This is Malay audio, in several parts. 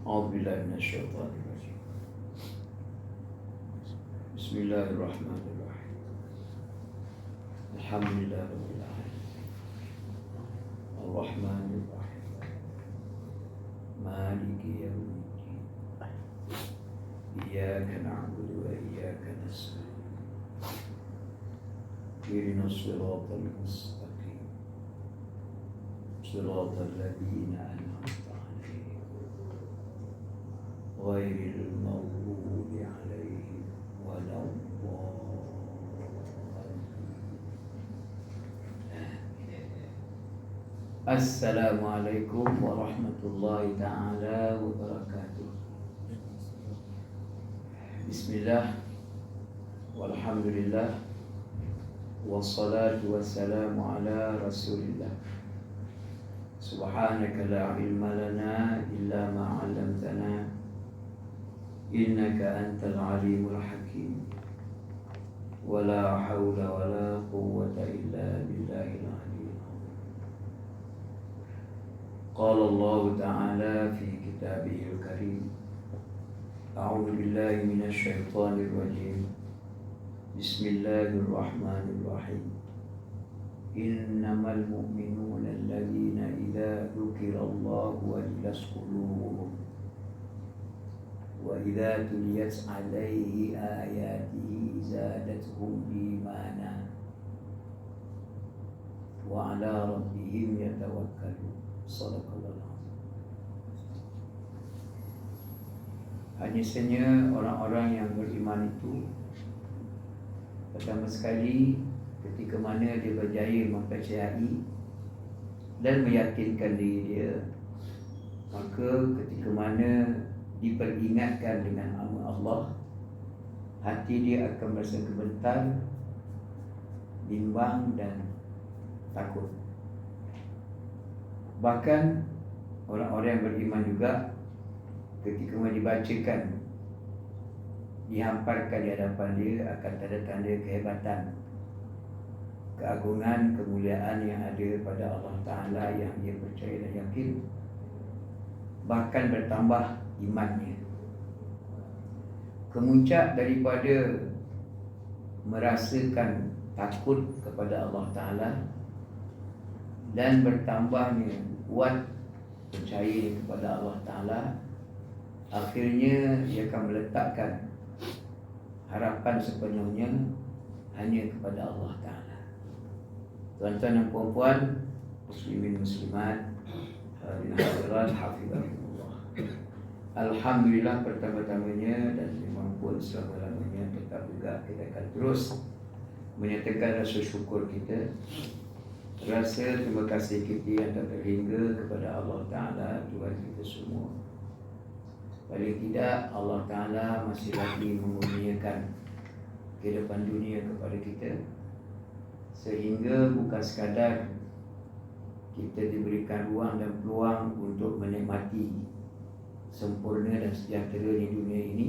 أعوذ بالله من الشيطان الرجيم. بسم الله الرحمن الرحيم. الحمد لله رب العالمين الرحمن الرحيم مالك يوم الدين إياك نعبد وإياك نستعين اهدنا الصراط المستقيم صراط الذين أنعمت عليهم غير المغضوب عليهم ولا الضالين. السلام عليكم ورحمة الله تعالى وبركاته. بسم الله والحمد لله والصلاة والسلام على رسول الله. سبحانك لا علم لنا إلا ما علمتنا إنك أنت العليم الحكيم ولا حول ولا قوة إلا بالله العلي العظيم. قال الله تعالى في كتابه الكريم أعوذ بالله من الشيطان الرجيم بسم الله الرحمن الرحيم إنما المؤمنون الذين إذا ذكر الله وجلت قلوبهم وإذا تليت عليه آياته زادتهم إيمانا وعلى ربهم يتوكلون. صدق الله العظيم. Hanya saja orang-orang yang beriman itu pertama sekali ketika mana dia berjaya mempercayai dan meyakinkan diri dia, maka ketika mana diperingatkan dengan nama Allah, hati dia akan merasa gemetar, bimbang dan takut. Bahkan orang-orang yang beriman juga ketika mana dibacakan, dihamparkan di hadapan dia, akan tanda-tanda kehebatan, keagungan, kemuliaan yang ada pada Allah Ta'ala yang dia percaya dan yakin. Bahkan bertambah imannya. Kemuncak daripada merasakan takut kepada Allah Ta'ala dan bertambahnya kuat percaya kepada Allah Ta'ala, akhirnya ia akan meletakkan harapan sepenuhnya hanya kepada Allah Ta'ala. Tuan-tuan dan puan-puan, muslimin muslimat, hadirin hadirat hafizahumullah. Alhamdulillah pertama-tamanya dan memang pun selama-lamanya tetap juga kita akan terus menyatakan rasa syukur kita, rasa terima kasih kita yang tak terhingga kepada Allah Ta'ala, Tuhan kita semua. Paling tidak Allah Ta'ala masih lagi mengurniakan kehidupan dunia kepada kita, sehingga bukan sekadar kita diberikan ruang dan peluang untuk menikmati sempurna dan sejahtera di dunia ini,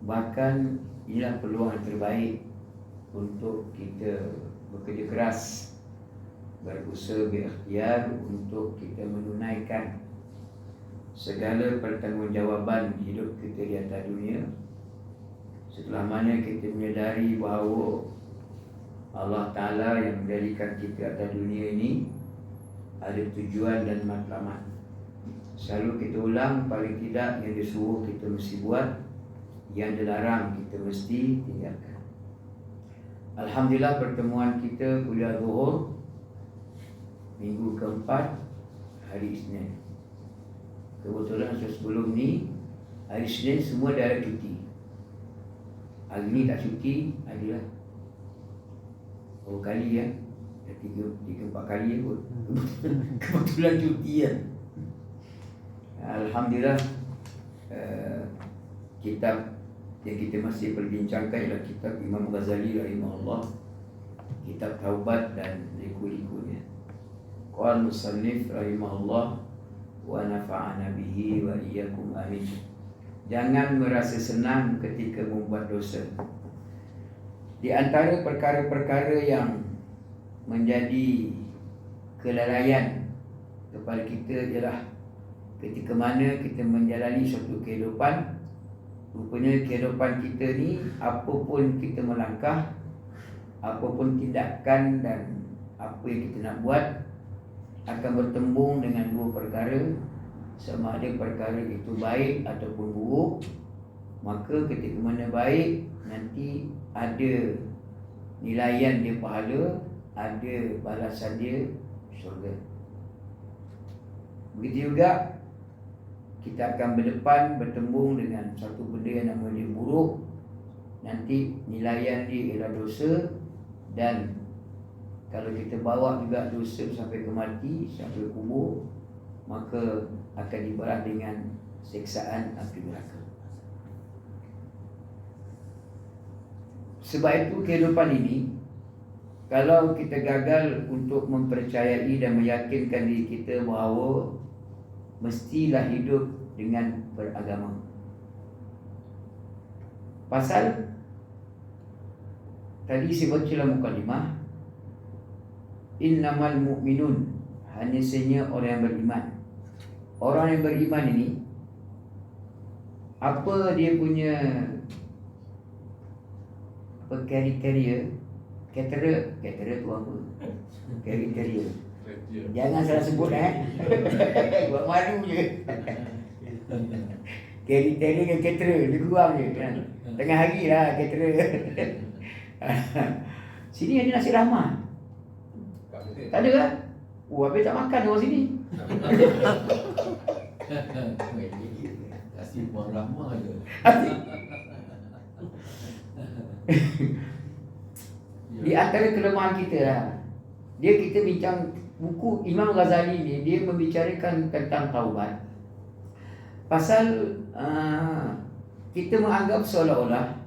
bahkan inilah peluang yang terbaik untuk kita bekerja keras, berusaha berikhtiar untuk kita menunaikan segala pertanggungjawaban hidup kita di atas dunia, setelah mana kita menyadari bahawa Allah Ta'ala yang menjadikan kita atas dunia ini ada tujuan dan matlamat. Selalu kita ulang, paling tidak yang disuruh kita mesti buat, yang dilarang kita mesti tinggalkan. Alhamdulillah pertemuan kita kuliah zuhur minggu keempat hari Isnin. Kebetulan sebelum ni hari Isnin semua dah ada cuti. Hari ni tak cuti, adalah berapa kali ya? Dah 3-4 kali kot. Kebetulan cuti kan. Alhamdulillah kitab yang kita masih perbincangkan ialah kitab Imam Ghazali rahimahullah, kitab Taubat dan liku-likunya. Qala musannif rahimahullah wa nafa'ana bihi wa iyyakum amin. Jangan merasa senang ketika membuat dosa. Di antara perkara-perkara yang menjadi kelalaian kepada kita ialah ketika mana kita menjalani suatu kehidupan, rupanya kehidupan kita ni, apapun kita melangkah, apapun tindakan dan apa yang kita nak buat, akan bertembung dengan dua perkara. Sama ada perkara itu baik ataupun buruk. Maka ketika mana baik, nanti ada nilaian dia pahala, ada balasan dia syurga. Begitu juga kita akan berdepan bertembung dengan satu benda yang namanya buruk. Nanti nilaian dia ialah dosa, dan kalau kita bawa juga dosa sampai ke mati, sampai kubur, maka akan dibalas dengan siksaan api neraka. Sebab itu kehidupan ini, kalau kita gagal untuk mempercayai dan meyakinkan diri kita bahawa mestilah hidup dengan beragama. Pasal tadi saya baca dalam mukadimah, innamal mu'minun, hanya sahaja orang yang beriman. Orang yang beriman ini, apa dia punya kriteria tu apa? Kriteria. Jangan salah sebut buat malu je. Kriteria dengan kriteria dia kurang je. Tengah hari lah kriteria. Sini ada nasi rahmat. Tak ada kan? Habis tak makan orang sini. Nasi buah rahmat je. Di antara kelemahan kita lah, kita bincang buku Imam Ghazali ni, dia membicarakan tentang taubat. Pasal kita menganggap seolah-olah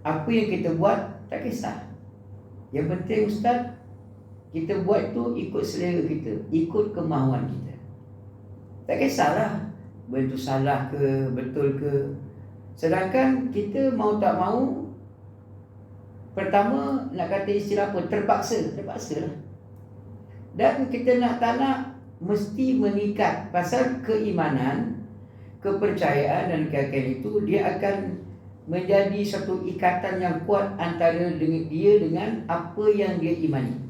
apa yang kita buat tak kisah. Yang penting ustaz, kita buat tu ikut selera kita, ikut kemahuan kita. Tak kisahlah benda tu salah ke, betul ke. Sedangkan kita mau tak mau, pertama nak kata istilah apa, terpaksa lah. Dan kita nak tak nak mesti mengikat. Pasal keimanan, kepercayaan dan keyakinan itu, dia akan menjadi satu ikatan yang kuat antara dia dengan apa yang dia imani.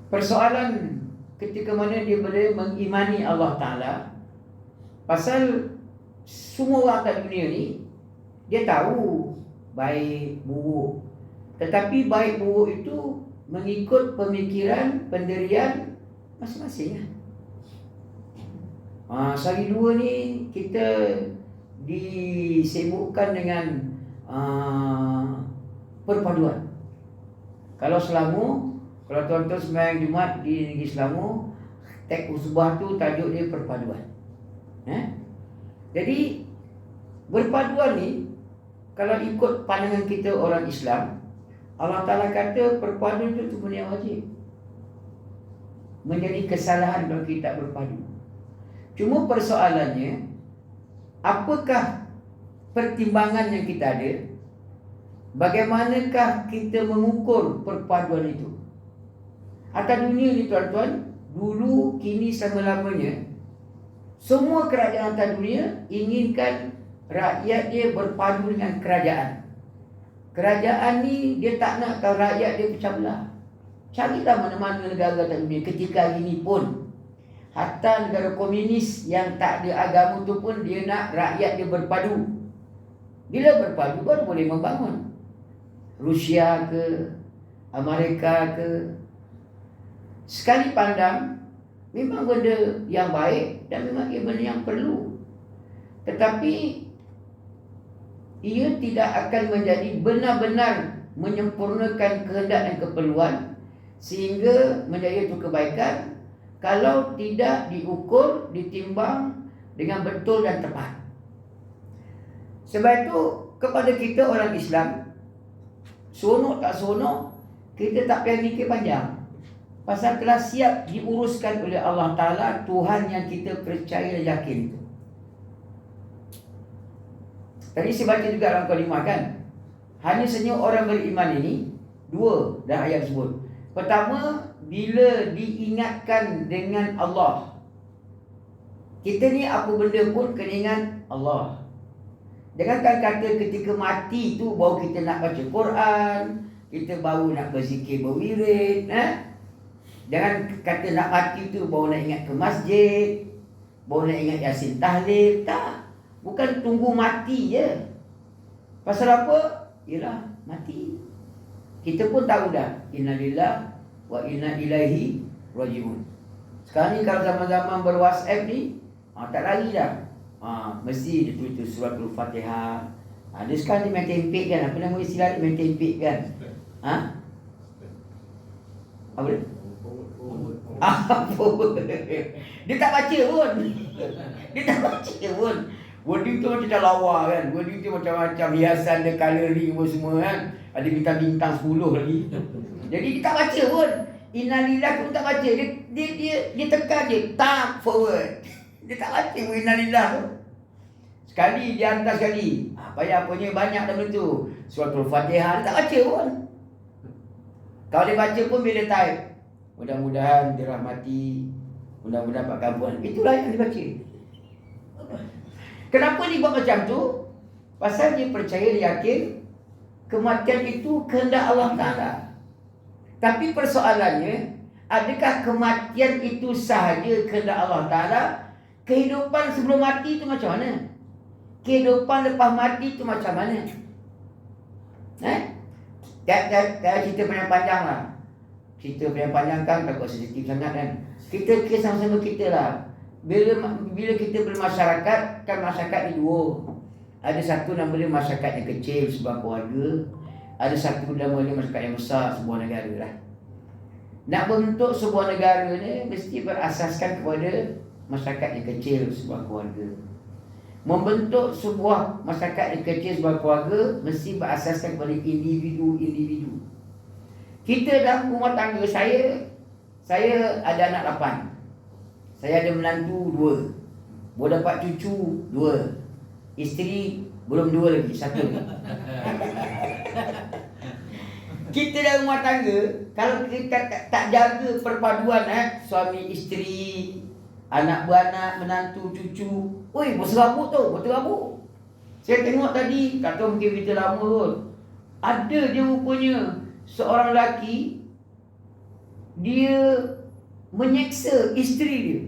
Persoalan ketika mana dia boleh mengimani Allah Ta'ala, pasal semua orang atas dunia ni, dia tahu baik buruk, tetapi baik buruk itu mengikut pemikiran, pendirian masing-masing. Sehari dua ni kita disibukkan dengan perpaduan. Kalau Selangor, kalau tuan-tuan sembahyang Jumaat di negeri Selangor, teks usbah tu tajuk dia perpaduan. Jadi berpaduan ni, kalau ikut pandangan kita orang Islam, Allah Ta'ala kata perpaduan itu benda yang wajib. Menjadi kesalahan kalau kita tak berpadu. Cuma persoalannya, apakah pertimbangan yang kita ada? Bagaimanakah kita mengukur perpaduan itu? Atas dunia ni tuan-tuan, dulu, kini, selama-lamanya, semua kerajaan atas dunia inginkan rakyat dia berpadu dengan kerajaan. Kerajaan ni dia tak nak kalau rakyat dia pecah belah. Carilah mana-mana negara atas dunia ketika hari ni pun, hatta negara komunis yang tak ada agama tu pun dia nak rakyat dia berpadu. Bila berpadu baru boleh membangun. Rusia ke, Amerika ke, sekali pandang memang benda yang baik dan memang benda yang perlu. Tetapi ia tidak akan menjadi benar-benar menyempurnakan kehendak dan keperluan sehingga menjadi itu kebaikan kalau tidak diukur, ditimbang dengan betul dan tepat. Sebab itu kepada kita orang Islam, seronok tak seronok, kita tak payah mikir panjang. Pasal telah siap diuruskan oleh Allah Ta'ala, Tuhan yang kita percaya dan yakin itu. Tadi saya baca juga dalam kalimah kan, hanya saja orang beriman ini, dua dah ayat sebut. Pertama, bila diingatkan dengan Allah. Kita ni apa benda pun kena ingat Allah. Jangankan kata ketika mati tu baru kita nak baca Quran, kita baru nak berzikir berwirid. Jangan kata nak mati tu baru nak ingat ke masjid, baru nak ingat Yasin tahlil. Tak. Bukan tunggu mati je. Pasal apa? Yalah, mati. Kita pun tahu dah, inna lillah wa inna ilaihi rajiun. Sekarang ni kalau zaman-zaman ber-WhatsApp ni, tak lari dah. Mesti dia tulis suratul Fatihah. Dia sekarang ni main tempik kan. Apa nama istilah dia, main tempik kan? Apa dia? Dia tak baca pun. Dia tak baca pun. Wording tu macam dah lawa kan. Wording tu macam-macam hiasan dia, colouring apa semua kan. Ada bintang-bintang 10 lagi. Jadi dia tak baca pun. Innalillah tu tak baca. Dia tekan je. Tak forward. Dia tak baca pun innalillah tu. Sekali dia hantar sekali. Payah punya banyak dah benda tu. Suratul Fatihah dia tak baca pun. Kalau dia baca pun bila type, mudah-mudahan dirahmati, mudah-mudahan dapat kampuan. Itulah yang dia baca. Kenapa dia buat macam tu? Pasal dia percaya, dia yakin kematian itu kehendak Allah Ta'ala. Tapi persoalannya, adakah kematian itu sahaja kehendak Allah Ta'ala? Kehidupan sebelum mati itu macam mana? Kehidupan lepas mati itu macam mana? Tak cerita panjang-panjang lah. Cerita panjang-panjang kan takut sensitif sangat kan. Kita sama-sama kita lah. Bila kita bermasyarakat, kan masyarakat ni dua. Ada satu nama dia masyarakat yang kecil, sebuah keluarga. Ada satu nama dia masyarakat yang besar, sebuah negara lah. Nak bentuk sebuah negara ni mesti berasaskan kepada masyarakat yang kecil, sebuah keluarga. Membentuk sebuah masyarakat yang kecil, sebuah keluarga mesti berasaskan kepada individu-individu. Kita dalam rumah tangga, saya ada anak 8. Saya ada menantu 2. Baru dapat cucu 2. Isteri belum 2 lagi, 1. Kita dalam rumah tangga, kalau kita tak jaga perpaduan suami isteri, anak beranak, menantu, cucu, berserabut tu, berterabut. Saya tengok tadi, tak tahu mungkin berita lama kot. Ada dia rupanya seorang lelaki, dia menyeksa isteri dia.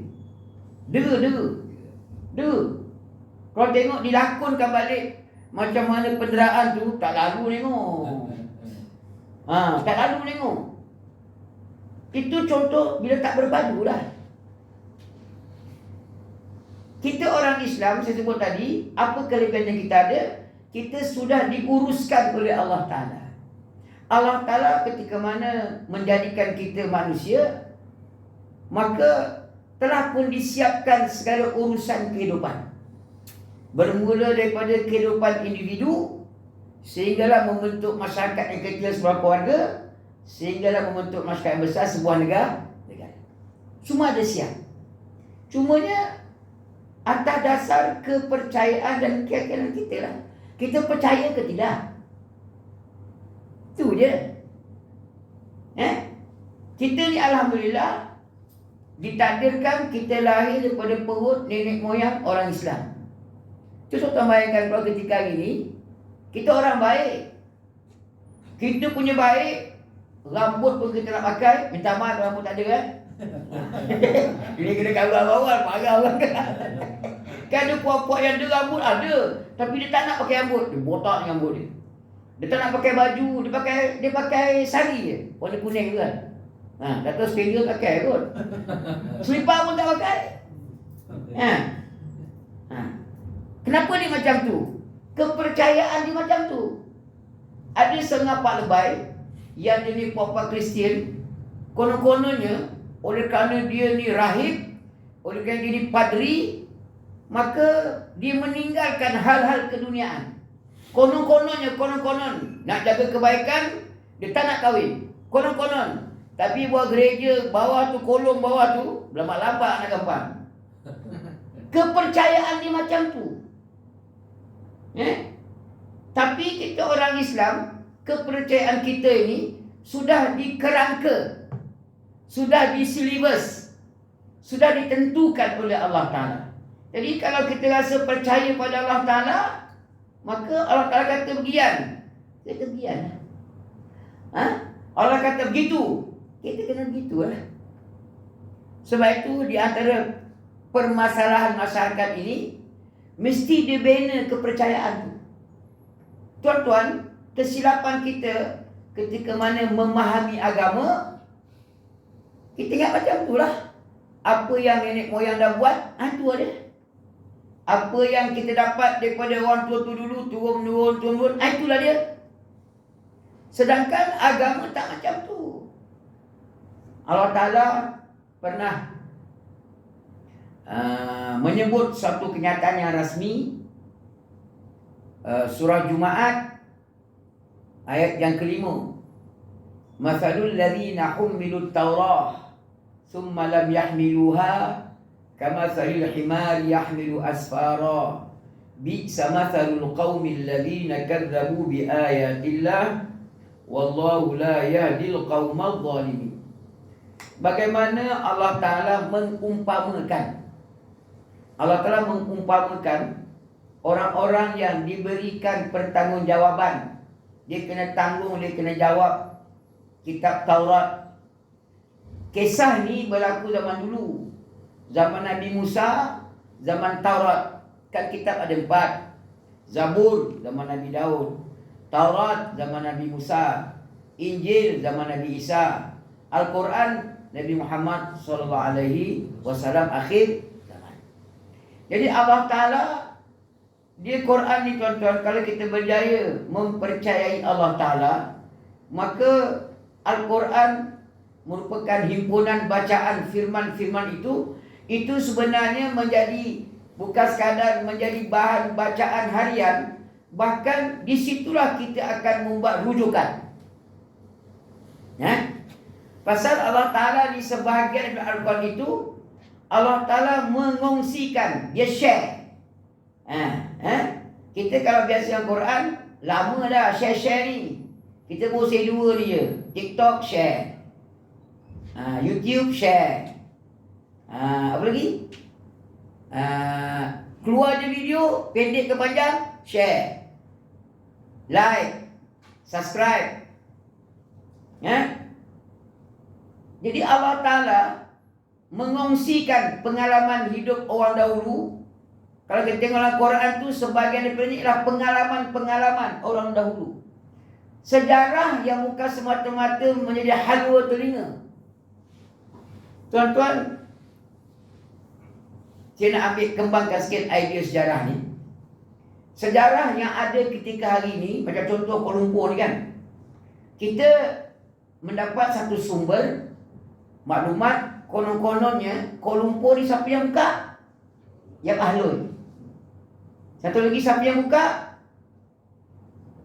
Dera. Kalau tengok dilakonkan balik macam mana penderaan tu, tak lalu tengok. Tak lalu tengok. Itu contoh bila tak berpadu lah. Kita orang Islam, saya sebut tadi, apa kelebihan yang kita ada? Kita sudah diuruskan oleh Allah Ta'ala. Allah Ta'ala ketika mana menjadikan kita manusia, maka telah pun disiapkan segala urusan kehidupan. Bermula daripada kehidupan individu, sehinggalah membentuk masyarakat yang kecil, sebuah keluarga, sehinggalah membentuk masyarakat yang besar, sebuah negara. Semua ada siap. Cumanya atas dasar kepercayaan dan keyakinan kita lah. Kita percaya ke tidak? Itu je. Kita ni alhamdulillah ditakdirkan kita lahir daripada perut nenek moyang orang Islam. Itu suatu bayangkan kalau ketika hari ni kita orang baik. Kita punya baik, rambut pun kita nak pakai, minta maaf rambut tak ada kan? Ini kena kawal-kawal, marah orang kan. Kan ada puak-puak yang ada rambut ada, tapi dia tak nak pakai rambut, dia botak rambut dia. Dia tak nak pakai baju, dia pakai sari je, warna kuning tu kan. Tak tahu sepeda pakai kot. Selipar pun tak pakai. Kenapa dia macam tu? Kepercayaan dia macam tu. Ada setengah pak lebay yang dia ni puak-puak Kristian, konon-kononnya oleh kerana dia ni rahib, oleh kerana dia ni padri, maka dia meninggalkan hal-hal keduniaan. Konon-kononnya, konon-konon nak jaga kebaikan, dia tak nak kahwin. Konon-konon. Tapi buat gereja bawah tu, kolong bawah tu, lambat-lambat nak gampang. Kepercayaan dia macam tu. Tapi kita orang Islam, kepercayaan kita ini sudah dikerangka, sudah disilibus, sudah ditentukan oleh Allah Ta'ala. Jadi kalau kita rasa percaya pada Allah Ta'ala, maka Allah Ta'ala kata begian, kita begian. Allah kata begitu, kita kena begitu lah. Sebab itu di antara permasalahan masyarakat ini, mesti dibina kepercayaan tu. Tuan-tuan, kesilapan kita ketika mana memahami agama, kita ingat macam tu lah. Apa yang nenek moyang dah buat, tu ada. Apa yang kita dapat daripada orang tua tu dulu, turun-turun, itulah dia. Sedangkan agama tak macam tu. Allah Ta'ala pernah menyebut satu kenyataan yang rasmi. Surah Jumaat ayat yang kelima. Mathalul ladzina hummilut Taurah thumma lam yahmiluha kamathalil himari yahmilu asfara bi'sa mathalul qaumil ladzina kadzabu biayatillah wallahu la yahdil qaumadh dhalimin. Bagaimana Allah Ta'ala mengumpamakan, Allah Ta'ala mengumpamakan orang-orang yang diberikan pertanggungjawaban. Dia kena tanggung, dia kena jawab kitab Taurat. Kisah ni berlaku zaman dulu, zaman Nabi Musa, zaman Taurat. Kan kitab ada 4. Zabur zaman Nabi Daud, Taurat zaman Nabi Musa, Injil zaman Nabi Isa, Al-Quran Nabi Muhammad SAW akhir zaman. Jadi Allah Ta'ala, dia Quran ni tuan-tuan, kalau kita berjaya mempercayai Allah Ta'ala, maka Al-Quran merupakan himpunan bacaan firman-firman itu sebenarnya menjadi, bukan sekadar menjadi bahan bacaan harian, bahkan disitulah kita akan membuat rujukan. Pasal Allah Ta'ala di sebahagian Al-Quran itu, Allah Ta'ala mengongsikan, dia share. Kita kalau biasa yang Quran, lama dah share ni. Kita bosan dua dia. TikTok share, YouTube share, apa lagi? Keluar je video, pendek ke panjang, share, like, subscribe. Jadi Allah Ta'ala mengongsikan pengalaman hidup orang dahulu. Kalau kita tengok dalam Quran tu, sebahagian daripada ini adalah pengalaman-pengalaman orang dahulu. Sejarah yang bukan semata-mata menjadi halwa telinga. Tuan-tuan, saya nak ambil kembangkan sikit idea sejarah ni. Sejarah yang ada ketika hari ini, macam contoh Kuala Lumpur ni kan, kita mendapat satu sumber maklumat, konon-kononnya Kuala Lumpur ni siapa yang buka? Yang Ahlul. Satu lagi siapa yang buka?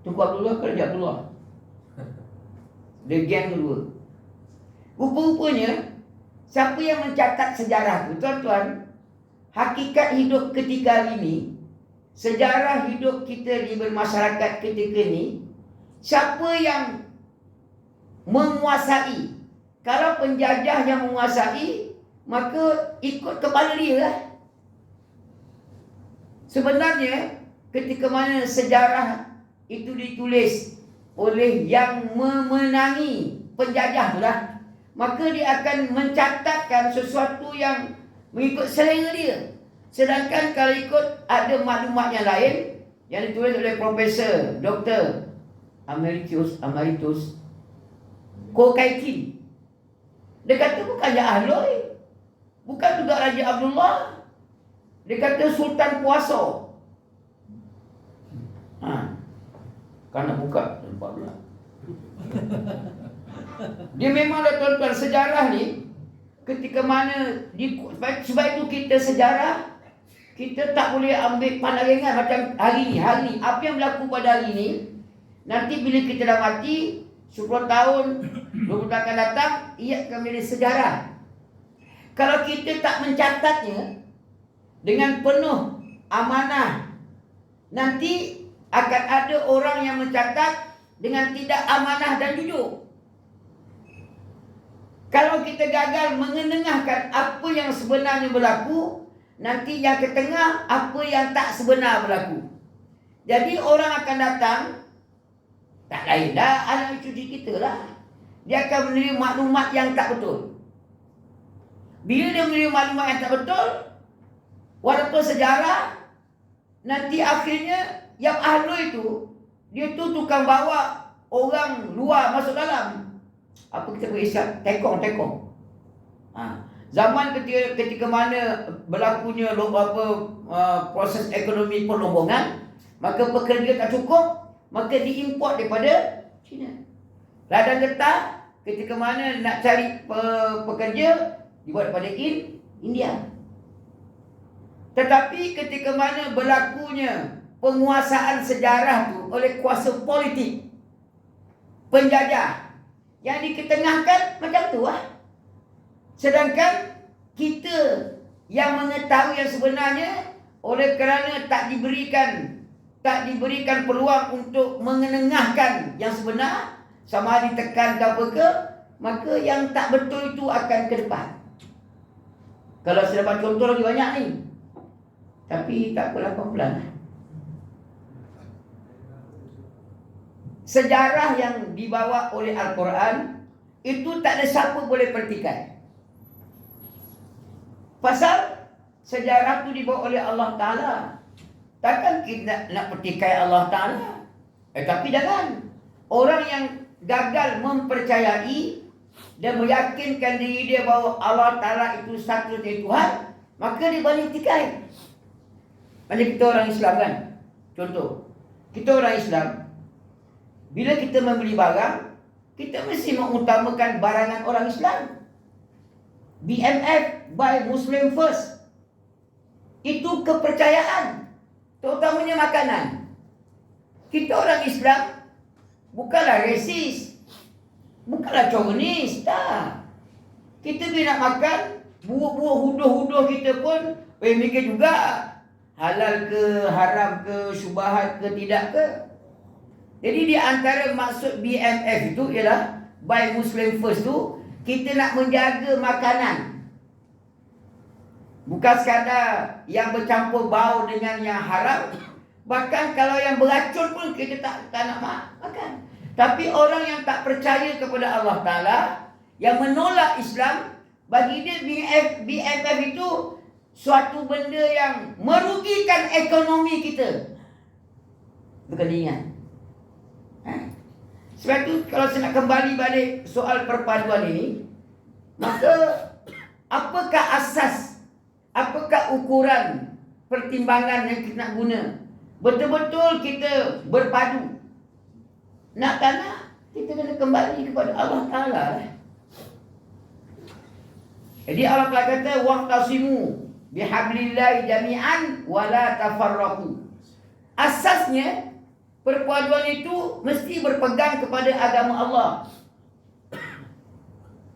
Tunku Abdullah ke Raja Abdullah? Dia geng kedua. Rupa-rupanya, siapa yang mencatat sejarah tu, tuan-tuan, hakikat hidup ketika hari ini, sejarah hidup kita di bermasyarakat ketika ni, siapa yang menguasai? Kalau penjajah yang menguasai, maka ikut kepala dia lah. Sebenarnya, ketika mana sejarah itu ditulis oleh yang memenangi penjajah tu lah, maka dia akan mencatatkan sesuatu yang mengikut selera dia. Sedangkan kalau ikut ada maklumat yang lain yang ditulis oleh Profesor Dr. Emeritus Ko Kai Kim, dia kata bukan Raja Ahlul, bukan juga Raja Abdullah, dia kata Sultan Puasa. Kan nak buka nampak pula. Dia memanglah tuan-tuan, sejarah ni ketika mana sebab itu kita sejarah, kita tak boleh ambil pandang ringan macam hari ni. Apa yang berlaku pada hari ni, nanti bila kita dah mati 10 tahun, 20 tahun akan datang, ia akan menjadi sejarah. Kalau kita tak mencatatnya dengan penuh amanah, nanti akan ada orang yang mencatat dengan tidak amanah dan jujur. Kalau kita gagal mengenengahkan apa yang sebenarnya berlaku, nanti yang ke tengah apa yang tak sebenar berlaku. Jadi orang akan datang, tak lain dah anak cucu kita lah. Dia akan menerima maklumat yang tak betul. Bila dia menerima maklumat yang tak betul, walaupun sejarah, nanti akhirnya yang ahlu itu, dia tu tukang bawa orang luar masuk dalam. Apa kita berisap? Tekong. Zaman ketika mana berlakunya proses ekonomi perlombongan, maka pekerja tak cukup, maka diimport daripada China. Ladang getah ketika mana nak cari pekerja, dibuat daripada India. Tetapi ketika mana berlakunya penguasaan sejarah tu oleh kuasa politik penjajah, yang diketengahkan macam tu lah. Sedangkan kita yang mengetahui yang sebenarnya, oleh kerana tak diberikan peluang untuk mengenengahkan yang sebenar, sama ada ditekan ke apa ke, maka yang tak betul itu akan ke depan. Kalau saya dapat contoh lagi banyak ni, tapi tak apalah, pelan-pelan. Sejarah yang dibawa oleh Al-Quran itu tak ada siapa boleh pertikai. Pasal sejarah itu dibawa oleh Allah Ta'ala. Takkan kita nak pertikai Allah Ta'ala. Tapi jangan. Orang yang gagal mempercayai dan meyakinkan diri dia bahawa Allah Ta'ala itu satu dari Tuhan, maka dia boleh pertikai. Macam kita orang Islam kan. Contoh, kita orang Islam, bila kita membeli barang, kita mesti mengutamakan barangan orang Islam. BMF, buy Muslim first. Itu kepercayaan, terutamanya makanan. Kita orang Islam bukanlah resis, bukanlah chauvinis, tak. Kita bila nak makan, buah-buah huduh-huduh kita pun mikir juga halal ke, haram ke, syubhat ke, tidak ke. Jadi di antara maksud BMF itu ialah Buy Muslim First tu, kita nak menjaga makanan. Bukan sekadar yang bercampur bau dengan yang haram. Bahkan kalau yang beracun pun kita tak nak makan. Tapi orang yang tak percaya kepada Allah Ta'ala, yang menolak Islam, bagi dia BMF itu suatu benda yang merugikan ekonomi kita. Bukan ingat. Sebab itu kalau saya nak kembali balik soal perpaduan ini, maka apakah asas, apakah ukuran pertimbangan yang kita nak guna? Betul-betul kita berpadu. Nak tak nak, kita kena kembali kepada Allah Ta'ala. Jadi Allah Ta'ala kata, wa'tasimu bihablillahi jami'an wa la tafarraqu. Asasnya, perpaduan itu mesti berpegang kepada agama Allah.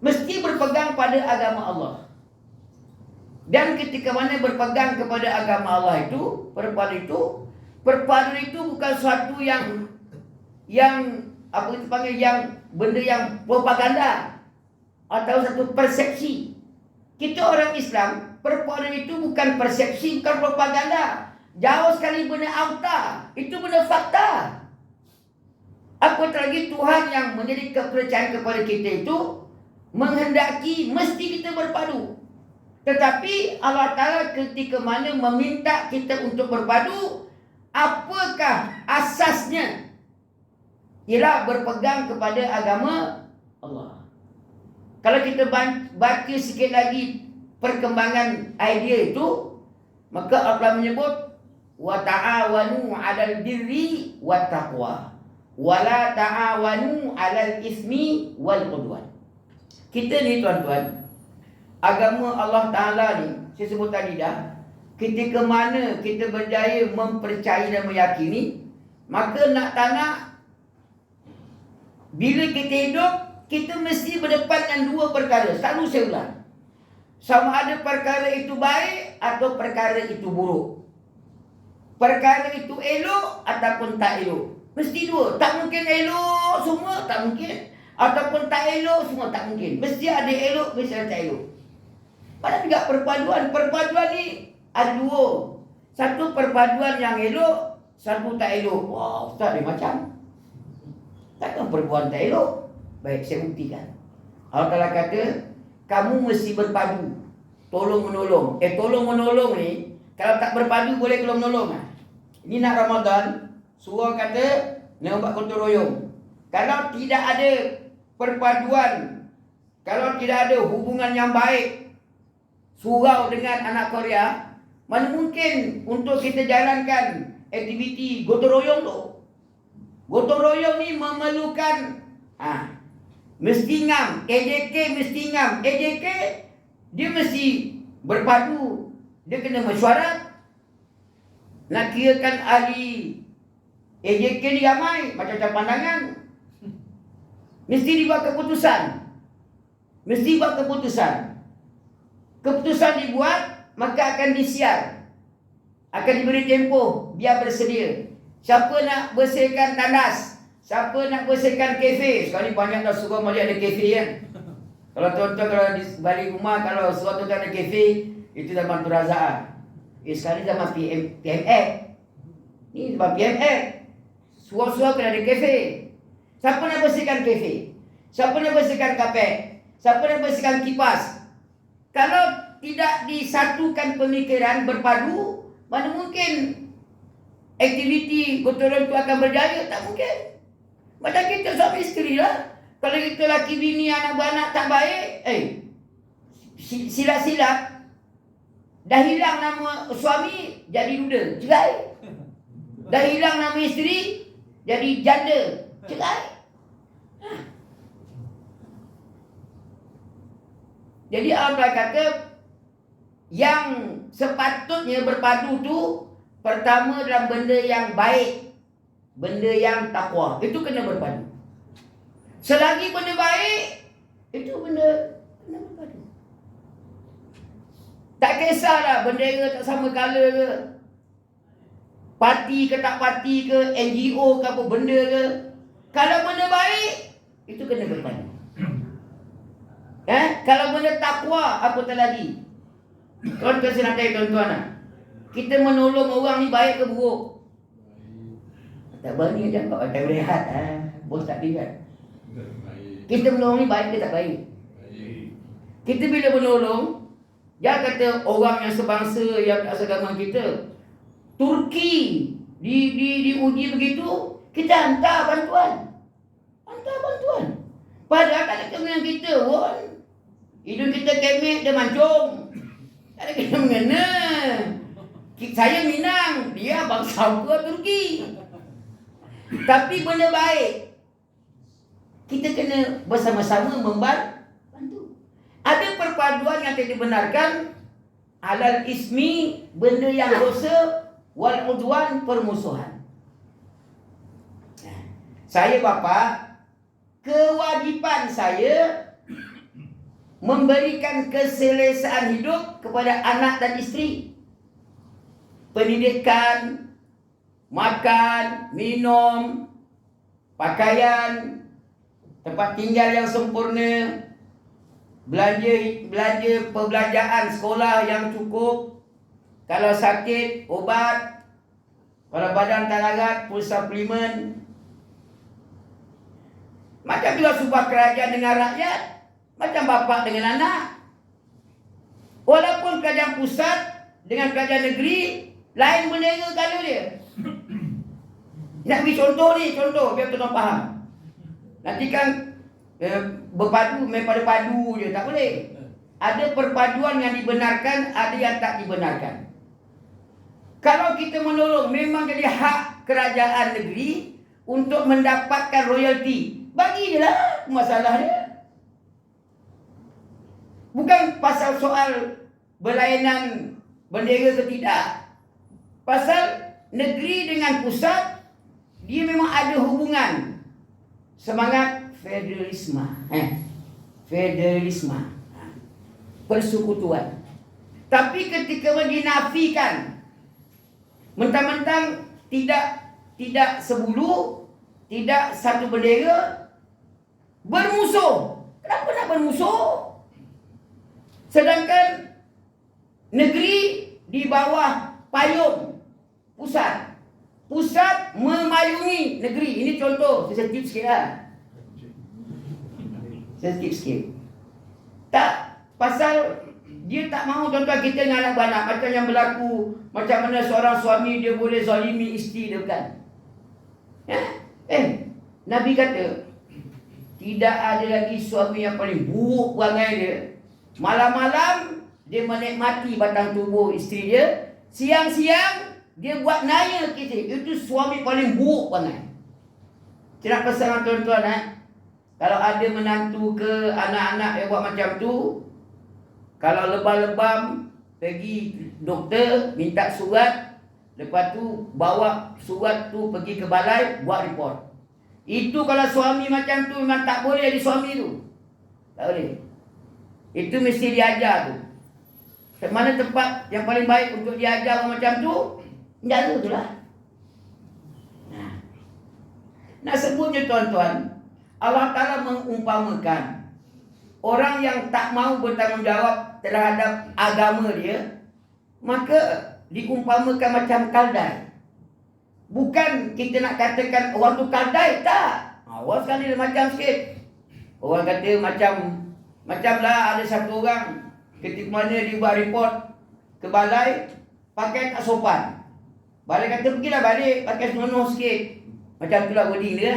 Mesti berpegang pada agama Allah. Dan ketika mana berpegang kepada agama Allah itu, perpaduan itu bukan suatu yang apa kita panggil, yang benda yang propaganda atau satu persepsi. Kita orang Islam, perpaduan itu bukan persepsi, bukan propaganda. Jauh sekali benda auta, itu benda fakta. Apatah lagi Tuhan yang menjadi kepercayaan kepada kita itu menghendaki mesti kita berpadu. Tetapi Allah Ta'ala ketika mana meminta kita untuk berpadu, apakah asasnya? Ialah berpegang kepada agama Allah. Kalau kita baca sikit lagi perkembangan idea itu, maka Allah menyebut wa ta'awanu 'alal birri wat taqwa wa la ta'awanu 'alal ismi wal 'udwan. Kita ni tuan-tuan, agama Allah Ta'ala ni, saya sebut tadi dah, ketika mana kita berjaya mempercayai dan meyakini, maka nak tak nak, bila kita hidup, kita mesti berdepan dengan dua perkara. Selalu saya ulang, sama ada perkara itu baik atau perkara itu buruk. Perkara itu elok ataupun tak elok. Mesti dua. Tak mungkin elok semua, tak mungkin. ataupun tak elok, semua tak mungkin. Mesti ada elok, mesti ada tak elok. Padahal juga perpaduan ni ada dua. Satu perpaduan yang elok, satu tak elok. Wah, Ustaz dia macam. Takkan perpaduan tak elok? Baik, saya buktikan. Allah Ta'ala kata, kamu mesti berpadu. Tolong menolong. Tolong menolong ni, kalau tak berpadu boleh tolong menolong. Ini nak Ramadan, surah kata, nak buat gotong royong. Kalau tidak ada perpaduan, kalau tidak ada hubungan yang baik, surau dengan anak Korea, mana mungkin untuk kita jalankan aktiviti gotong royong tu. Gotong royong ni memerlukan mesti ngam. AJK mesti ngam. AJK dia mesti berpadu. Dia kena mesyuarat. Nak kirakan ahli AJK ni ramai, macam-macam pandangan. Mesti dibuat keputusan. Mesti buat keputusan. Keputusan dibuat, maka akan disiar. Akan diberi tempoh, biar bersedia. Siapa nak bersihkan tandas? Siapa nak bersihkan kafe? Sekarang ni banyak dah surau Malik ada kafe kan. Kalau tuan-tuan kalau di balik rumah, kalau surau tuan ada kafe, itu zaman Turaza'ah. Sekarang ni zaman PMX. Ni zaman PMX. Surau-surau kena ada kafe. Siapa nak bersihkan kafe? Siapa nak bersihkan kapet? Siapa nak bersihkan kipas? Kalau tidak disatukan pemikiran berpadu, mana mungkin aktiviti gotong royong itu akan berjaya? Tak mungkin. Macam kita suami isteri lah. Kalau kita laki bini anak beranak tak baik, silap-silap, dah hilang nama suami, jadi duda, cerai. Dah hilang nama isteri, jadi janda, cerai. Jadi Allah kata, yang sepatutnya berpadu tu, pertama dalam benda yang baik, benda yang takwa, itu kena berpadu. Selagi benda baik, itu benda kena berpadu. Tak kisahlah bendera tak sama color ke, parti ke tak parti ke, NGO ke apa benda ke. Kalau benda baik, itu kena berpadu. Kalau benda takwa, apatah lagi. Tuan-tuan saya nak tanya tuan-tuan lah. Kita menolong orang ni baik ke buruk? Tak berani macam kau tak berehat. Bos tak lihat. Kita menolong ni baik ke tak baik? Kita bila menolong, jangan kata orang yang sebangsa, yang tak seagama kita. Turki diuji begitu, kita hantar bantuan. Padahal tak ada kena kita pun. Hidung kita kemek, dia mancung. Tak ada kena mengena. Saya Minang, dia bangsa ke Turki. Tapi benda baik, kita kena bersama-sama membantu. Ada perpaduan yang tidak dibenarkan. Halal ismi, benda yang dosa. Wal udwan, permusuhan. Saya bapa, kewajipan saya memberikan keselesaan hidup kepada anak dan isteri. Pendidikan, makan, minum, pakaian, tempat tinggal yang sempurna, belanja perbelanjaan sekolah yang cukup. Kalau sakit, obat. Kalau badan tak larat, pulsa suplemen. Macam juga sebuah kerajaan dengan rakyat, macam bapa dengan anak. Walaupun kerajaan pusat dengan kerajaan negeri, lain bendera kalau dia. Nak beri contoh ni, biar tuan faham. Nanti kan berpadu, main pada padu je, tak boleh. Ada perpaduan yang dibenarkan, ada yang tak dibenarkan. Kalau kita menolong, memang jadi hak kerajaan negeri untuk mendapatkan royalti. Bagi je lah masalah dia. Bukan pasal soal berlainan bendera ke tidak. Pasal negeri dengan pusat, dia memang ada hubungan. Semangat federalisme. Federalisme. Persekutuan. Tapi ketika dinafikan, mentang-mentang tidak sebulu, tidak satu bendera, bermusuh. Kenapa nak bermusuh? Sedangkan negeri di bawah payung pusat. Pusat memayungi negeri. Ini contoh, sensitif sikit lah. Sensitif sikit. Tak, pasal dia tak mahu tuan-tuan kita dengan anak beranak. Macam yang berlaku, macam mana seorang suami dia boleh zalimi isteri dia, bukan? Ya? Nabi kata, tidak ada lagi suami yang paling buruk perangai dia. Malam-malam dia menikmati batang tubuh isteri dia. Siang-siang dia buat naya kita. Itu suami paling buruk perangai. Saya nak pesan tuan-tuan, kalau ada menantu ke anak-anak yang buat macam tu, kalau lebam-lebam, pergi doktor, minta surat. Lepas tu bawa surat tu pergi ke balai, buat report. Itu kalau suami macam tu memang tak boleh jadi suami tu. Tak boleh. Itu mesti diajar tu. Mana tempat yang paling baik untuk diajar macam tu? Jaga tu lah. Nak sebutnya tuan-tuan, Allah Ta'ala mengumpamakan orang yang tak mau bertanggungjawab terhadap agama dia, maka diumpamakan macam kaldai. Bukan kita nak katakan orang tu kaldai, tak. Orang sekali dia macam sikit. Orang kata macamlah ada satu orang ketika mana dia buat report ke balai, pakai tak sopan. Balai kata pergilah balik, pakai senonoh sikit. Macam itulah wording dia.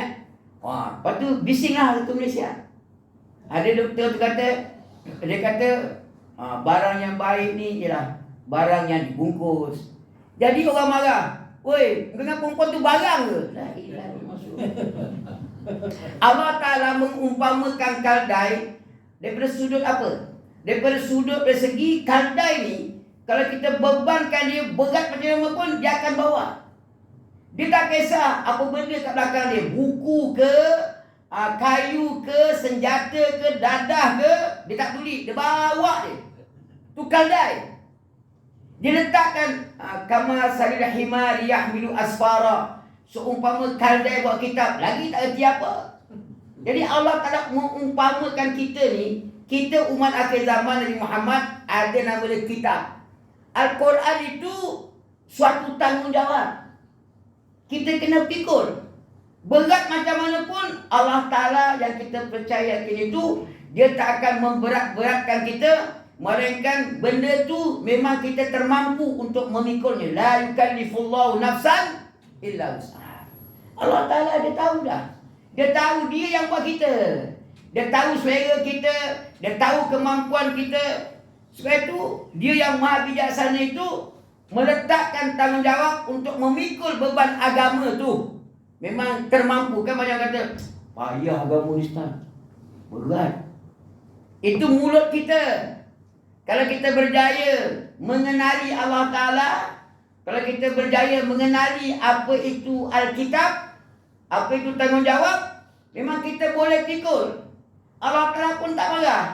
Lepas tu bisinglah satu Malaysia. Ada doktor tu kata, dia kata barang yang baik ni ialah barang yang dibungkus. Jadi orang marah, "Woi, dengan perempuan tu barang ke?" La ilaha illallah. Allah Ta'ala mengumpamakan kaldai daripada sudut apa? Daripada sudut dari segi kaldai ni, kalau kita bebankan dia berat macam mana pun, dia akan bawa. Dia tak kisah apa benda kat belakang dia, buku ke, kayu ke, senjata ke, dadah ke, dia tak peduli, dia bawa dia. Tu kaldai. Dia letakkan kama salil himar yahmilu asfara, seumpama kaldai buat kitab, lagi tak erti apa. Jadi Allah Ta'ala mengumpamakan kita ni, kita umat akhir zaman Nabi Muhammad, ada nama dia kitab. Al-Quran itu suatu tanggungjawab. Kita kena pikul. Berat macam mana pun, Allah Ta'ala yang kita percayakan itu, dia tak akan memberat-beratkan kita, melainkan benda tu memang kita termampu untuk memikulnya. La yukallifullahu nafsan illa wus'aha. Allah Ta'ala dia tahu dah. Dia tahu, dia yang buat kita. Dia tahu selera kita, dia tahu kemampuan kita. Sebab itu, dia yang maha bijaksana itu meletakkan tanggungjawab untuk memikul beban agama tu. Memang termampu. Kan banyak kata, payah agama ni Ustaz, berat. Itu mulut kita. Kalau kita berjaya mengenali Allah Ta'ala, kalau kita berjaya mengenali apa itu Alkitab, apa itu tanggungjawab, memang kita boleh pikul. Allah Ta'ala pun tak marah.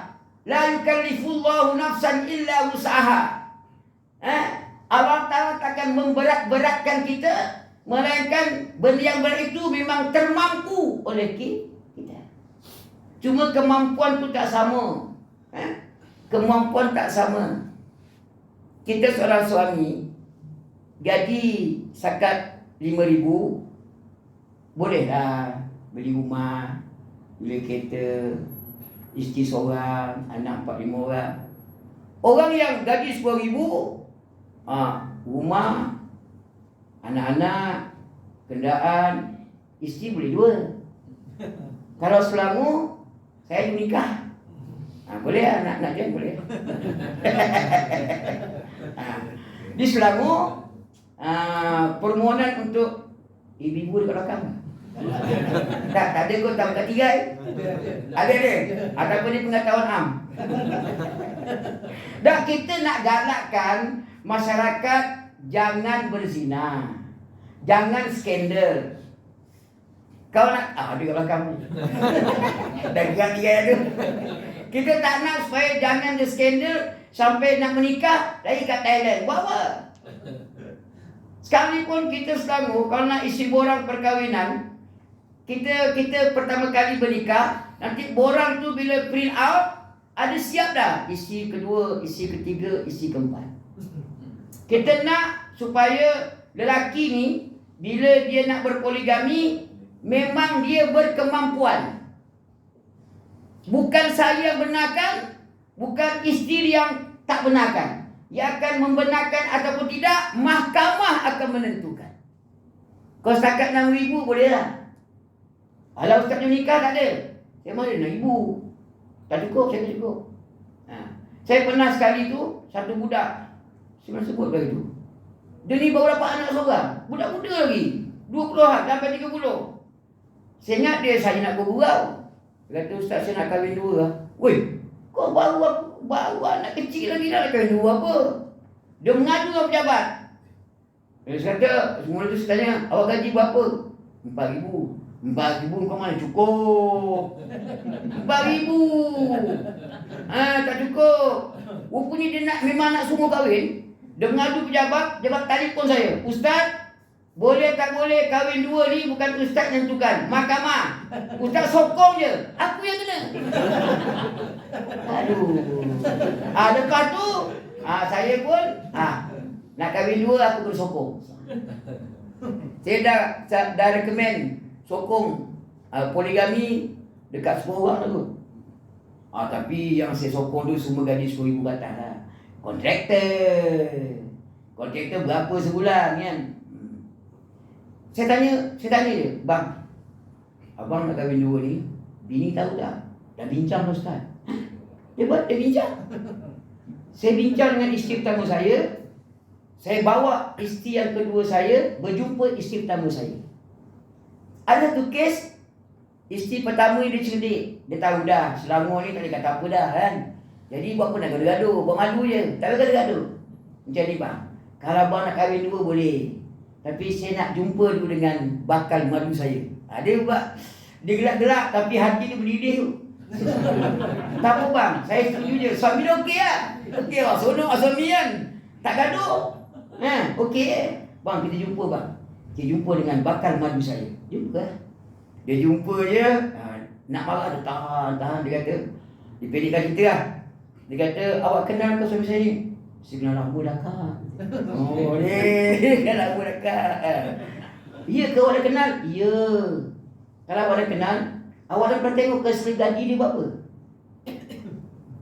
La yukallifullahu nafsan illa wus'aha. Allah Ta'ala takkan memberat-beratkan kita, melainkan benda yang berat itu memang termampu oleh kita. Cuma kemampuan tu tak sama. Kemampuan tak sama. Kita seorang suami, gaji sakat 5,000, bolehlah beli rumah, beli kereta, isteri seorang, anak 4-5 orang. Orang yang gaji 10,000, rumah, anak-anak, kenderaan, isteri boleh 2. Kalau Selangor, saya nikah. Boleh lah, nak join boleh. Di Selangor, permohonan untuk ibu-ibu dekat belakang. Tak ada kot tahun ketiga. Ada. Ataupun ni pengetahuan am. Dan kita nak galakkan masyarakat jangan berzina, jangan skandal. Kau nak ada kat belakang ni. Dan tiga tu. Kita tak nak supaya jangan ada skandal sampai nak menikah lagi kat Thailand. Buat apa? Sekalipun kita Selangor, kalau nak isi borang perkahwinan, kita pertama kali bernikah, nanti borang tu bila print out, ada siap dah isi kedua, isi ketiga, isi keempat. Kita nak supaya lelaki ni bila dia nak berpoligami, memang dia berkemampuan. Bukan saya yang benarkan, bukan isteri yang tak benarkan. Dia akan membenarkan ataupun tidak, mahkamah akan menentukan. Kalau setakat 6,000 boleh lah. Kalau ustaz nikah tak ada, saya mahu 6,000. Tak cukup, saya tak cukup. Saya pernah sekali tu, satu budak, saya pernah sebut lagi tu. Dia ni baru dapat anak seorang, budak muda lagi, 20-an sampai 30. Saya ingat dia, saya nak bergurau. Dia kata, ustaz saya nak kahwin 2 lah. Weh, kau baru anak kecil lagi nak kahwin 2 apa? Dia mengadu dengan pejabat. Dia kata, semula tu saya tanya, awak gaji berapa? 4,000. 4,000 kau mana cukup? 4,000. Tak cukup. Rupanya dia memang nak semua kahwin. Dia mengadu pejabat, pejabat telefon saya. Ustaz, boleh tak boleh kahwin 2 ni bukan ustaz yang tentukan, mahkamah. Ustaz sokong je, aku yang kena. Aduh. Lepas tu saya pun nak kahwin 2 aku bersokong. Saya dah recommend sokong poligami dekat 10 orang tu. Tapi yang saya sokong tu semua gaji 10,000 ke atas lah. Kontraktor berapa sebulan kan? Saya tanya dia, bang, abang nak kahwin 2 ni, bini tahu tak? Dah bincang ustaz. Dia bincang. Saya bincang dengan isteri pertama saya bawa isteri yang kedua saya berjumpa isteri pertama saya. Ada tu kes, isteri pertama ni dia cerdik. Dia tahu dah, selama ni tak boleh kata apa dah kan. Jadi buat apa nak gaduh-gaduh, buat malu je. Tak boleh gaduh-gaduh. Macam ni bang, kalau abang nak kahwin 2 boleh. Tapi saya nak jumpa dulu dengan bakal madu saya. Dia gelak-gelak tapi hati dia berdidih tu. Tak apa bang, saya setuju je. Suami dia okey lah. Okey lah, sonok lah suami kan. Tak gaduh. Okey bang, kita jumpa bang. Kita jumpa dengan bakal madu saya. Jumpa lah. Dia jumpa je, nak marah dia tahan. Dia kata, dia pendekkan kita lah. Dia kata, awak kenal ke suami saya ni? Saya kenal lama dah kak. Oh ni, kenal lama dah kak. Ya ke awak dah kenal? Ya. Kalau awak dah kenal, awak dah pernah tengok ke slip gaji dia buat apa?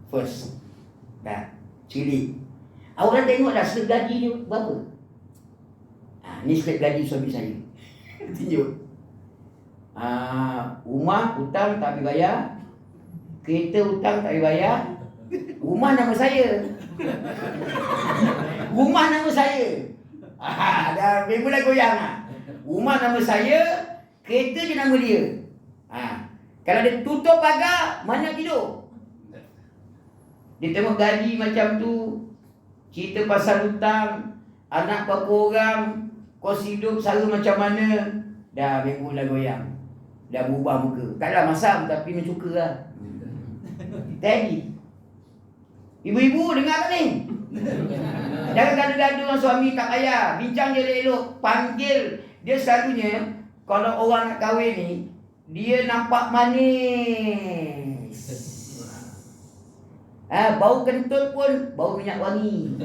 First. Cili. Awak dah tengok dah slip gaji dia buat apa? Ni slip gaji suami saya. Tunjuk. Rumah hutang tak boleh bayar. Kereta hutang tak boleh bayar. Rumah nama saya. Rumah nama saya. Dah memang dah goyang lah. Rumah nama saya, kereta je nama dia. Kalau dia tutup pagar, mana tidur? Dia tengok gaji macam tu, cerita pasal hutang, anak berapa orang, kos hidup sara macam mana, dah memang dah goyang. Dah berubah muka. Taklah masam tapi mencuka lah. Tadi ibu-ibu dengar tak ni? Jangan gaduh-gaduh dengan suami tak payah. Bincang je elok. Panggil. Dia selalunya kalau orang nak kahwin ni, dia nampak manis. Bau kentut pun bau minyak wangi.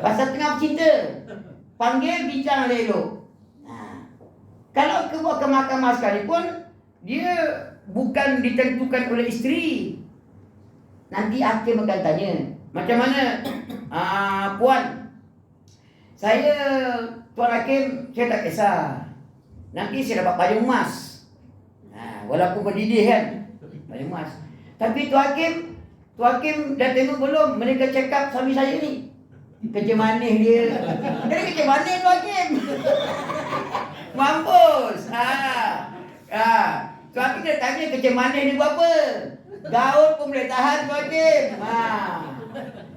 Pasal tengah bercinta. Panggil, bincang je elok. Kalau keluar ke mahkamah sekalipun, dia bukan ditentukan oleh isteri. Nanti hakim akan tanya, macam mana puan? Tuan hakim, saya tak kisah. Nanti saya dapat payung emas. Walaupun berdidih kan, payung emas. Tapi tuan hakim dah tengok belum mereka check up suami saya ni? Kerja manis dia. Dia kerja manis tuan hakim. Mampus. Tuan hakim dia tanya kerja manis dia buat apa? Gaul pun boleh tahan tuan hakim.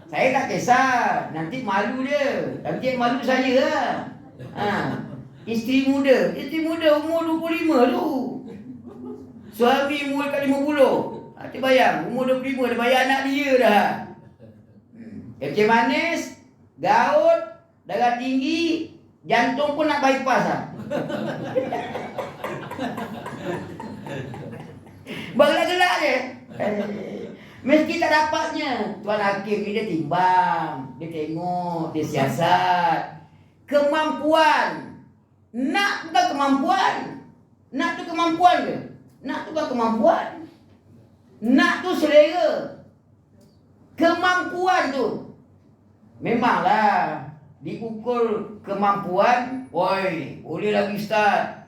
Saya tak kisah. Nanti malu dia. Nanti yang malu saya lah. Isteri muda umur 25 tu. Suami umur kat 50. Hati bayang, umur 25 dia bayar anak dia dah. Kecil manis, gaul, darah tinggi, jantung pun nak bypass lah. Mesti tak dapatnya. Tuan Hakim ni dia timbang, dia tengok, dia siasat. Kemampuan. Nak bukan kemampuan. Nak tu kemampuan ke? Nak tu bukan kemampuan. Nak tu selera. Kemampuan tu. Memanglah diukur kemampuan. Woi, boleh lagi Ustaz.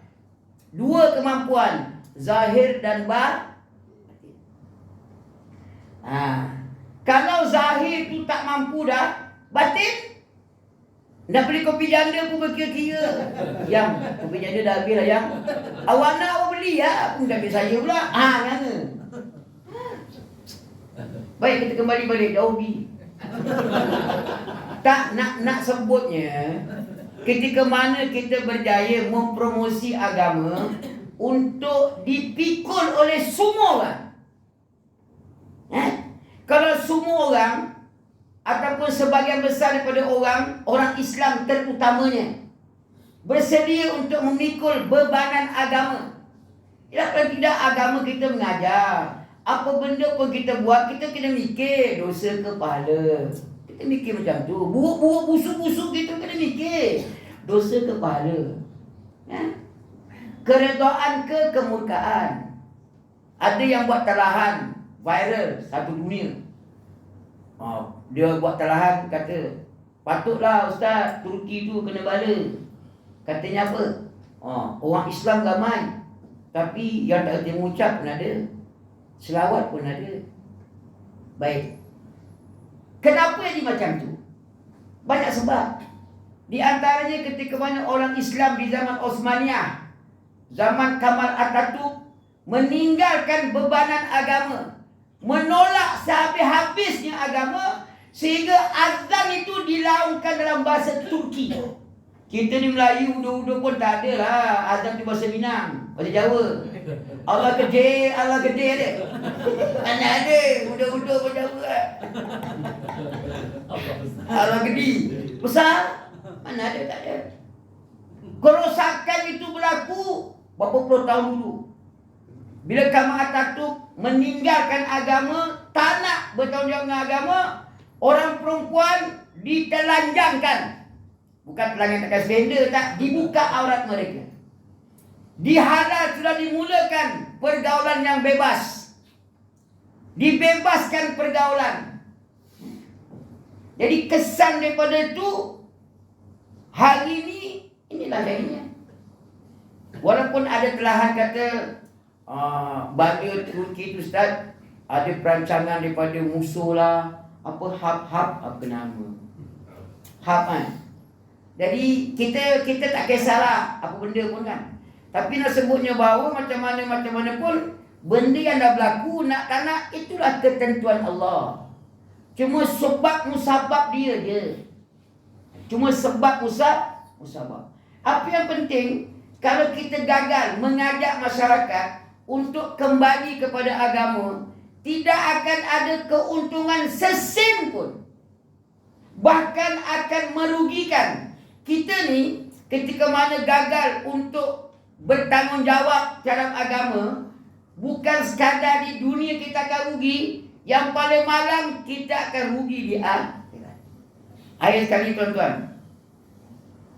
Dua kemampuan, zahir dan batin. Kalau zahir tu tak mampu dah, batin dah beli kopi janda pun berkira-kira. Yang kopi janda dah habis lah yang. Awak nak awak beli lah. Pun dah habis saya pula. Nganga. Baik, kita kembali balik Daudi. Tak nak sebutnya ketika mana kita berjaya mempromosi agama untuk dipikul oleh semua orang. Kalau semua orang ataupun sebahagian besar daripada orang Islam terutamanya bersedia untuk memikul bebanan agama. Kalau tidak, agama kita mengajar. Apa benda pun kita buat, kita kena mikir dosa kepala. Kita mikir macam tu. Buruk-buruk, busuk-busuk kita kena mikir dosa kepala. Keredaan ke kemurkaan. Ada yang buat telahan viral satu dunia. Dia buat telahan, kata patutlah Ustaz, Turki tu kena bala. Katanya apa? Orang Islam ramai, tapi yang tak kerti mengucap pun ada, selawat pun ada. Baik, kenapa jadi macam tu? Banyak sebab. Di antaranya ketika mana orang Islam di zaman Osmaniyah, zaman Kamal Atatürk, meninggalkan bebanan agama, menolak sehabis-habisnya agama, sehingga azan itu dilaungkan dalam bahasa Turki. Kita ni Melayu, udah-udah pun tak ada lah azan tu bahasa Minang, bahasa Jawa. Allah gede ada. Mana ada, udah-udah pun Jawa. Allah gede besar, mana ada, tak ada. Kerosakan itu berlaku berapa puluh tahun dulu. Bila Kamal Atatürk meninggalkan agama, tak nak bertanggungjawab dengan agama, orang perempuan ditelanjangkan. Bukan telanjang tak selender, tak, dibuka aurat mereka. Dihalal, sudah dimulakan pergaulan yang bebas. Dibebaskan pergaulan. Jadi kesan daripada itu, hari ini, inilah jadinya. Walaupun ada telahan kata, bala Turki itu Ustaz, ada perancangan daripada musuh lah, apa hab apa nama hab kan. Jadi kita tak kisahlah apa benda pun kan, tapi nak sebutnya bahawa macam mana pun benda yang dah berlaku, nak tak nak, itulah ketentuan Allah. Cuma sebab musabab dia je. Cuma sebab musabab. Apa yang penting, kalau kita gagal mengajak masyarakat untuk kembali kepada agama, tidak akan ada keuntungan sesen pun. Bahkan akan merugikan. Kita ni ketika mana gagal untuk bertanggungjawab dalam agama, bukan sekadar di dunia kita akan rugi, yang paling malang kita akan rugi di akhirat. Ayat sekali tuan-tuan.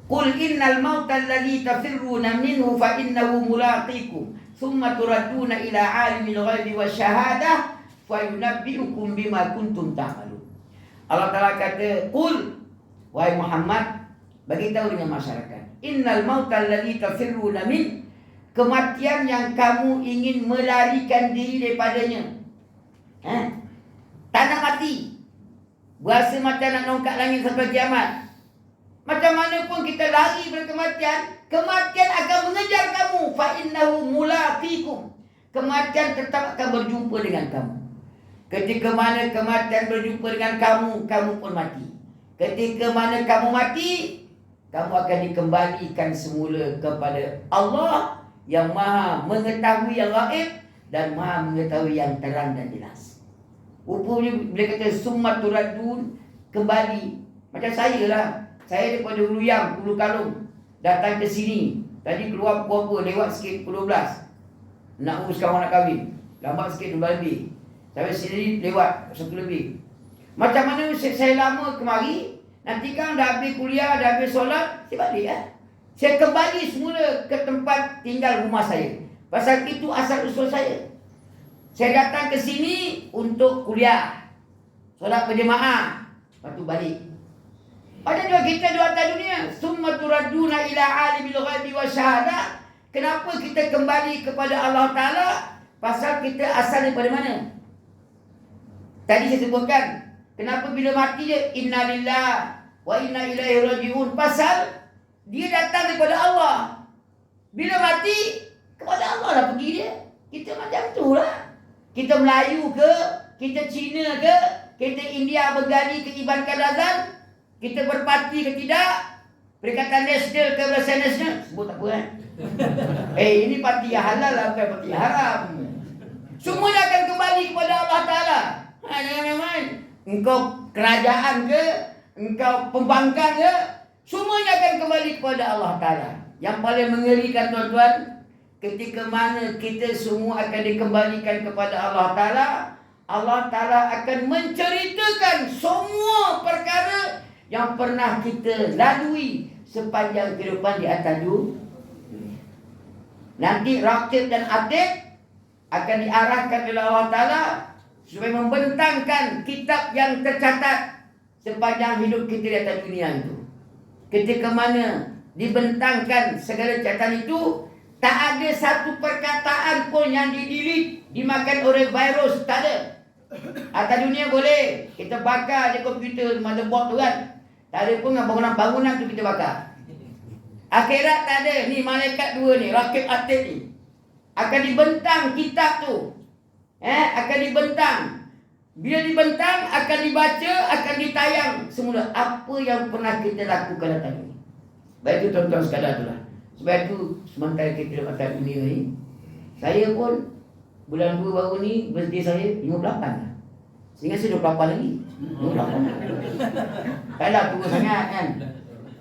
Qul innal mauta alladhi tafirruna minhu fa innahu mulaqikum thumma turadduna ila alimil ghaibi wasyahadah fa yunabbi'ukum bima kuntum ta'malun. Allah Taala kata, qul, wahai Muhammad, bagi tahu dengan masyarakat, innal mauta alladhi tafirruna min, kematian yang kamu ingin melarikan diri daripadanya. Tak nak mati, berasa macam nak nongkat langit sampai kiamat. Macam mana pun kita lari dari kematian akan mengejar kamu. Fa innahu mulaqikum, kematian tetap akan berjumpa dengan kamu. Ketika mana kematian berjumpa dengan kamu, kamu pun mati. Ketika mana kamu mati, kamu akan dikembalikan semula kepada Allah yang maha mengetahui yang gaib dan maha mengetahui yang terang dan jelas. Rupanya bila kata summa turaddun, kembali. Macam saya lah, saya daripada Uluyang, Ulu Kalung, datang ke sini. Tadi keluar pukul 2, lewat sikit pukul 12. Nak urus kawan nak kahwin, lambat sikit 12 lebih. Saya sendiri lewat 1 lebih. Macam mana saya lama kemari, nanti kan dah habis kuliah, dah habis solat, saya balik lah. Saya kembali semula ke tempat tinggal rumah saya. Pasal itu asal usul saya. Saya datang ke sini untuk kuliah, solat berjemaah, lepas tu balik. Ada juga kita di atas dunia, summa turaduna ila alimil ghaibi wasyahadah. Kenapa kita kembali kepada Allah Ta'ala? Pasal kita asal daripada mana? Tadi saya sebutkan, kenapa bila mati je inna lillah wa inna ilaihi rajiun? Pasal dia datang daripada Allah. Bila mati, kepada Allah lah pergi dia. Kita macam tu lah. Kita Melayu ke, kita Cina ke, kita India bergali ke Iban Kadazan, kita berparti ke tidak, Perikatan Nasional ke Barisan Nasional, sebut tak apa kan? Ini parti yang halal lah, bukan parti yang haram. Semuanya akan kembali kepada Allah Ta'ala. Jangan main. Engkau kerajaan ke, engkau pembangkang ke, semuanya akan kembali kepada Allah Ta'ala. Yang paling mengerikan tuan-tuan, ketika mana kita semua akan dikembalikan kepada Allah Ta'ala, Allah Ta'ala akan menceritakan semua perkara yang pernah kita lalui sepanjang kehidupan di atas dunia. Nanti Raqib dan Atid akan diarahkan oleh Allah Ta'ala supaya membentangkan kitab yang tercatat sepanjang hidup kita di atas dunia itu. Ketika mana dibentangkan segala catatan itu, tak ada satu perkataan pun yang di-delete, dimakan oleh virus, tak ada. Atas dunia boleh, kita bakar di komputer, motherboard tu kan. Tak ada pun bangunan-bangunan tu kita bakar. Akhirat tak ada, ni malaikat dua ni, Raqib Atid ni. Akan dibentang kitab tu. Akan dibentang. Bila dibentang, akan dibaca, akan ditayang semula apa yang pernah kita lakukan atas dunia. Baik itu tuan-tuan sekadar tu lah. Sebab itu sementara kita dalam atas dunia ni, saya pun bulan 2 baru ni birthday saya 58 lah. Sehingga saya 28 lagi. 28. Tak lah tua sangat kan.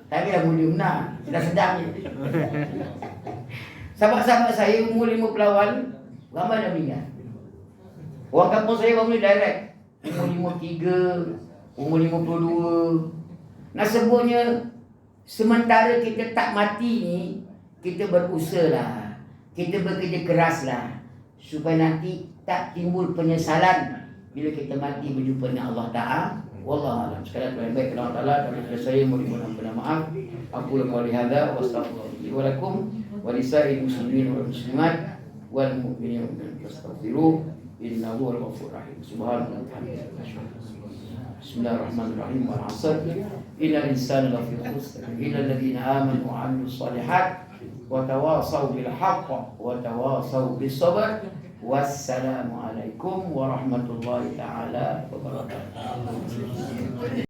Tapi dah mulia benar. Sedang-sedang je. Sahabat-sahabat saya umur 50-an ramai dah meninggal. Orang kampung saya baru ni direct umur 53, umur 52. Nak sebutnya, sementara kita tak mati ni, kita berusaha lah, kita bekerja keras lah, supaya nanti tak timbul penyesalan bila kita mati berjumpa dengan Allah Ta'ala. Wallahualam. Sekalian terima baik kepada Allah Ta'ala. Daripada saya mohon maaf. Aku lakukan hadza wa astaghfirullahi wa lakum wa lisa'il muslimin wal muslimat wal mu'minin wal astaghfiruh innahu huwal ghafurur rahim. Subhanallah. Bismillahirrahmanirrahim. Wal 'asr innal insana lafi khusr illa alladziina aamanu wa 'amilus shalihaat wa tawassaw bil haqq wa tawassaw bis sabr. Wassalamualaikum warahmatullahi taala wabarakatuh.